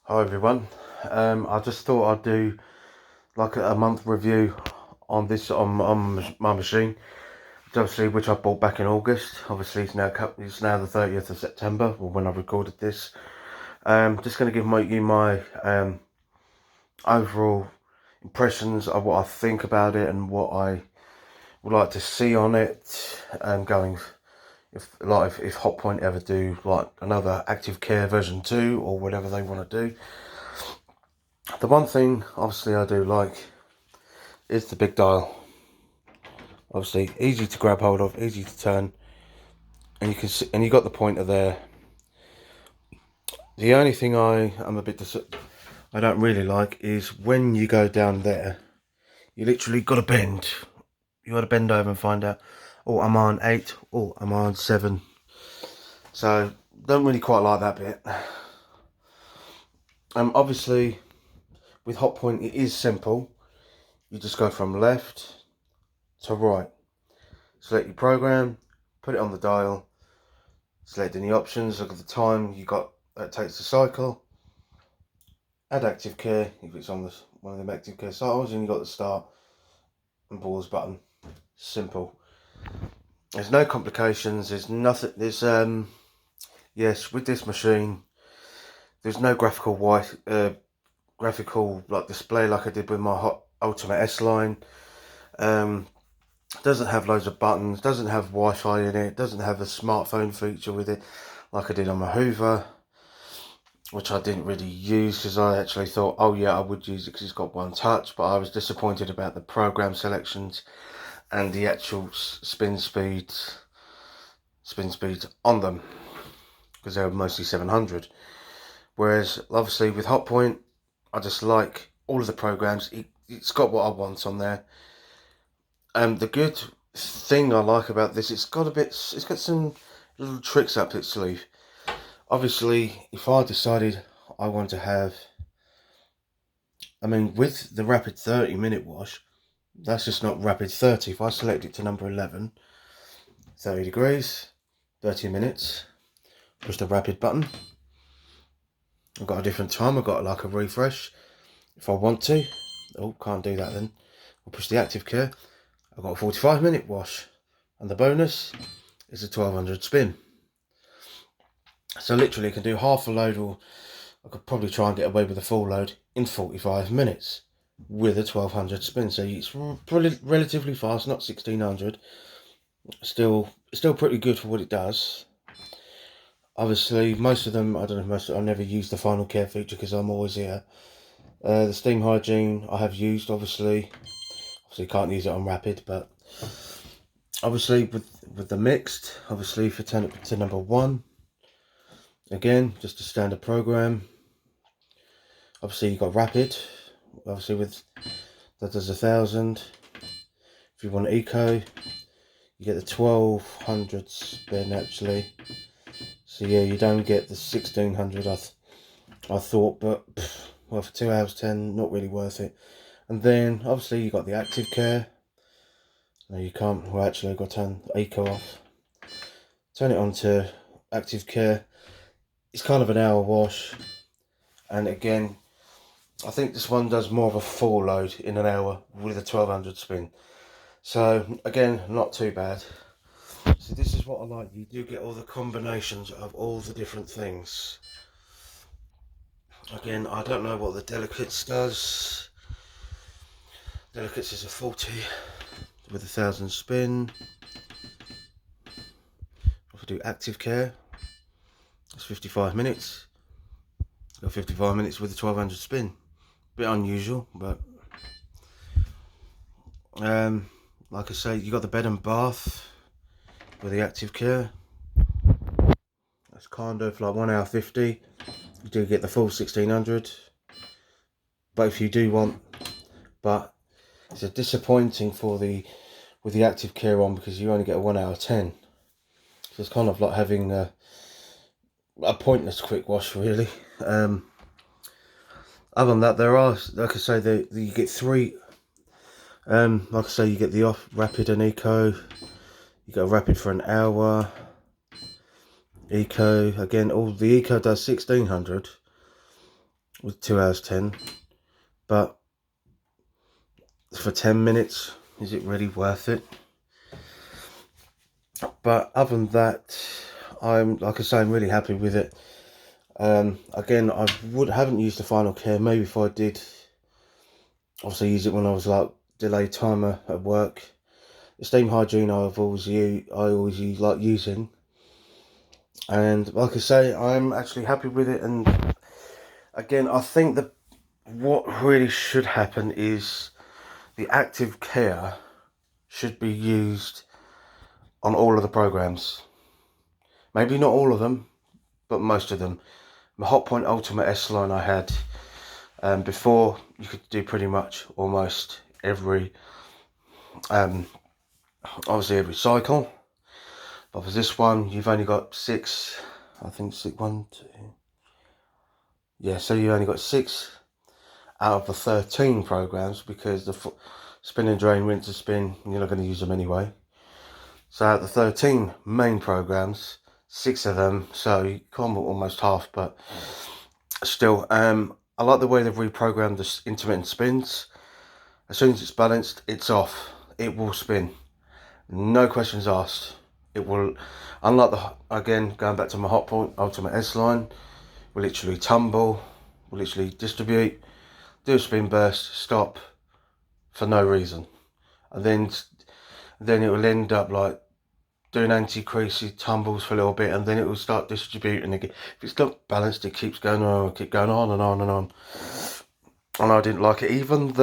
Hi everyone. I just thought I'd do like a month review on this on my machine, obviously which I bought back in August. Obviously it's now the 30th of September, or when I recorded this. Just going to give you my overall impressions of what I think about it and what I would like to see on it. Going if Hotpoint ever do like another Active Care version 2 or whatever they want to do. The one thing obviously I do like is the big dial. Obviously easy to grab hold of, easy to turn, and you can see, and you got the pointer there. The only thing I don't really like is when you go down there, you literally got to bend. You got to bend over and find out, oh, I'm on 8, oh, I'm on 7. So don't really quite like that bit. Obviously with Hotpoint it is simple. You just go from left to right. Select your program, put it on the dial, select any options, look at the time you got that takes the cycle, add active care if it's on one of them active care cycles, and you got the start and pause button. Simple. There's no complications, there's nothing, yes, with this machine there's no graphical like display like I did with my Ultimate S line. Doesn't have loads of buttons, doesn't have Wi-Fi in it, doesn't have a smartphone feature with it like I did on my Hoover, which I didn't really use because I actually thought, oh yeah, I would use it because it's got one touch, but I was disappointed about the program selections and the actual spin speeds on them, because they were mostly 700. Whereas obviously with Hotpoint, I just like all of the programs. It's got what I want on there. The good thing I like about this, it's got some little tricks up its sleeve. Obviously, if I decided I want to have, with the rapid 30-minute wash, that's just not rapid 30. If I select it to number 11, 30 degrees, 30 minutes, push the rapid button. I've got a different time, I've got like a refresh. If I want to, oh, can't do that then. I'll push the active care. I've got a 45-minute wash. And the bonus is a 1200 spin. So literally I can do half a load, or I could probably try and get away with a full load in 45 minutes with a 1200 spin. So it's probably relatively fast, not 1600. Still pretty good for what it does. Obviously, most of them, I've never used the final care feature because I'm always here. The steam hygiene I have used, obviously can't use it on rapid, but obviously with the mixed, obviously for turn it to number 1, again, just a standard program. Obviously you got rapid, obviously with that does 1000. If you want eco, you get the 1200 spin actually. So yeah, you don't get the 1600 I thought, but well, for 2 hours 10, not really worth it. And then obviously you got the active care. No, you can't. Well, actually I've got to turn eco off. Turn it on to active care. It's kind of an hour wash, and again, I think this one does more of a full load in an hour with a 1200 spin. So again, not too bad. So this is what I like. You do get all the combinations of all the different things. Again, I don't know what the Delicates does. Delicates is a 40 with 1000 spin. If I do active care, it's 55 minutes. Got 55 minutes with a 1200 spin. Bit unusual, but like I say, you got the bed and bath with the active care. That's kind of like 1 hour 50. You do get the full 1600, but if you do want, but it's a disappointing with the active care on, because you only get a 1 hour 10. So it's kind of like having a pointless quick wash, really. Other than that, there are, like I say, you get 3. Like I say, you get the off rapid and eco. You got a rapid for an hour. Eco again. All the eco does 1600, with 2 hours 10, but for 10 minutes, is it really worth it? But other than that, like I say, I'm really happy with it. Again, I haven't used the final care. Maybe if I did, obviously use it when I was like delay timer at work. The steam hygiene I always like using, and like I say, I'm actually happy with it. And again, I think that what really should happen is the active care should be used on all of the programs. Maybe not all of them, but most of them. The Hotpoint Ultimate S line I had before, you could do pretty much almost every obviously every cycle, but for this one you've only got 6, I think 6, 1, 2, yeah, so you only got 6 out of the 13 programs, because the spin and drain, rinse and spin, you're not going to use them anyway. So out of the 13 main programs, 6 of them, so you come almost half, but still, I like the way they've reprogrammed the intermittent spins. As soon as it's balanced, it's off. It will spin. No questions asked. It will, unlike again, going back to my Hotpoint Ultimate S line, will literally tumble, will literally distribute, do a spin burst, stop for no reason. And then it will end up like doing anti-creasy tumbles for a little bit, and then it will start distributing again. If it's not balanced, it keeps going on, and on and on. And I didn't like it. Even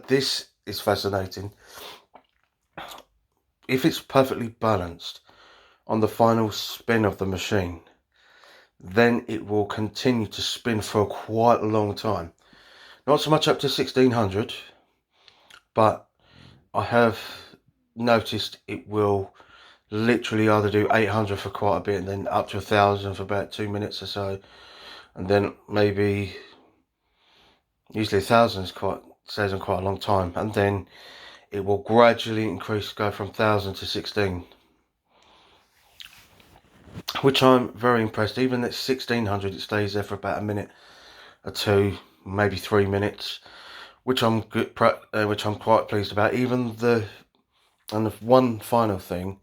this is fascinating. If it's perfectly balanced on the final spin of the machine, then it will continue to spin for quite a long time. Not so much up to 1600, but I have noticed it will literally either do 800 for quite a bit, and then up to 1000 for about 2 minutes or so, and then maybe usually 1000 stays on quite a long time, and then it will gradually increase, go from 1000 to 16, which I'm very impressed. Even at 1600, it stays there for about a minute or 2, maybe 3 minutes, which I'm quite pleased about. And the one final thing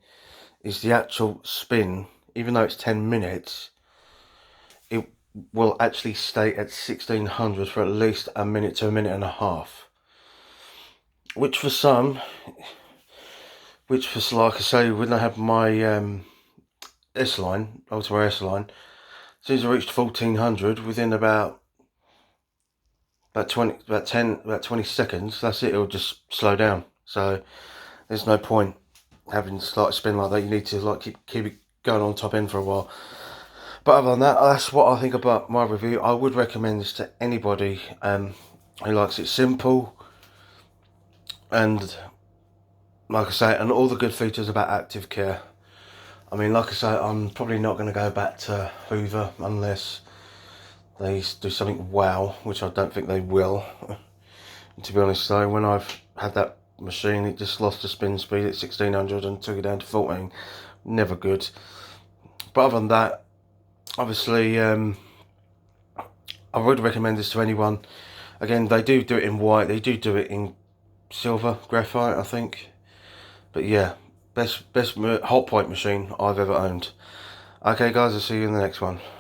is the actual spin. Even though it's 10 minutes, it will actually stay at 1600 for at least a minute to a minute and a half, which for like I say, when I have my S line, Ultimate S line, as soon as I reached 1400, within about 20 seconds, that's it, it'll just slow down. So there's no point having to start a spin like that. You need to like keep it going on top end for a while. But other than that, that's what I think about my review. I would recommend this to anybody who likes it simple, and like I say, and all the good features about active care. I mean, like I say, I'm probably not going to go back to Hoover unless they do something wow, which I don't think they will. To be honest though, when I've had that machine, it just lost the spin speed at 1600 and took it down to 14. Never good. But other than that, obviously, I would recommend this to anyone. Again, they do it in white, they do it in silver, graphite, I think. But yeah, best Hotpoint machine I've ever owned. Okay guys, I'll see you in the next one.